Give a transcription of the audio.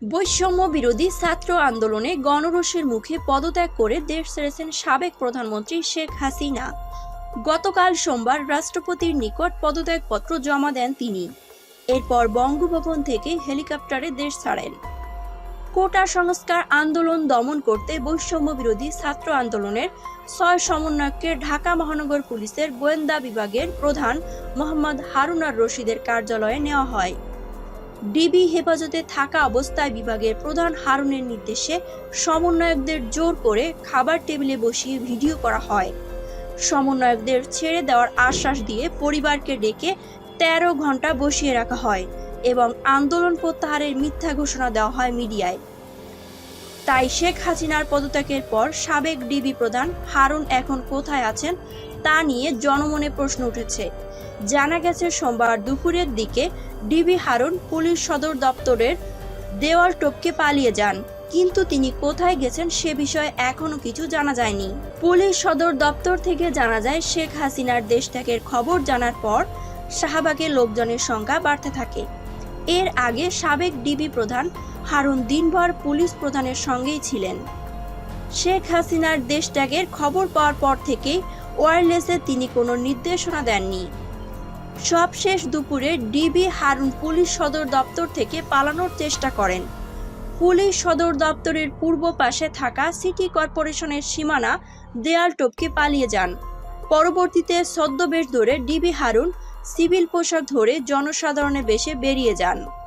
বৈষম্য বিরোধী ছাত্র আন্দোলনে গণরোষের মুখে পদত্যাগ করে দেশ ছেড়েছেন সাবেক প্রধানমন্ত্রী শেখ হাসিনা। গতকাল সোমবার রাষ্ট্রপতির নিকট পদত্যাগপত্র জমা দেন তিনি। এরপর বঙ্গভবন থেকে হেলিকপ্টারে দেশ ছাড়েন। কোটা সংস্কার আন্দোলন দমন করতে বৈষম্য বিরোধী ছাত্র আন্দোলনের ৬ সমন্বয়ককে ঢাকা মহানগর পুলিশের গোয়েন্দা বিভাগের প্রধান মোহাম্মদ হারুন আর রশিদের কার্যালয়ে নেওয়া হয়। ডিবি হেফাজতে থাকা অবস্থায় বিভাগের প্রধান হারুনের নির্দেশে সমন্বয়কদের জোর করে খাবার টেবিলে বসিয়ে ভিডিও করা হয়। সমন্বয়কদের ছেড়ে দেওয়ার আশ্বাস দিয়ে পরিবারকে ডেকে ১৩ ঘন্টা বসিয়ে রাখা হয় এবং আন্দোলন প্রত্যাহারের মিথ্যা ঘোষণা দেওয়া হয় মিডিয়ায়। তাই শেখ হাসিনার পদত্যাগের পর সাবেক ডিবি প্রধান হারুন এখন কোথায় আছেন তা নিয়ে জনমনে প্রশ্ন উঠেছে। জানা গেছে সোমবার দুপুরের দিকে ডিবি হারুন পুলিশ সদর দপ্তরের দেওয়াল টপকে পালিয়ে যান, কিন্তু তিনি কোথায় গেছেন সে বিষয়ে এখনো কিছু জানা যায়নি। পুলিশ সদর দপ্তর থেকে জানা যায়, শেখ হাসিনার দেশ ত্যাগের খবর জানার পর শাহবাগের লোকজনের সংখ্যা বাড়তে থাকে। এর আগে সাবেক ডিবি প্রধান হারুন দিনভর পুলিশ প্রধানের সঙ্গেই ছিলেন। শেখ হাসিনার দেশ ত্যাগের খবর পাওয়ার পর থেকেই ওয়্যারলেসে তিনি কোনো নির্দেশনা দেননি। সবশেষ দুপুরে ডিবি হারুন পুলিশ সদর দপ্তর থেকে পালানোর চেষ্টা করেন। পুলিশ সদর দপ্তরের পূর্ব পাশে থাকা সিটি কর্পোরেশনের সীমানা দেয়াল টপকে পালিয়ে যান। পরবর্তীতে ছদ্মবেশ ধরে ডিবি হারুন সিভিল পোশাক ধরে জনসাধারণের বেশে বেরিয়ে যান।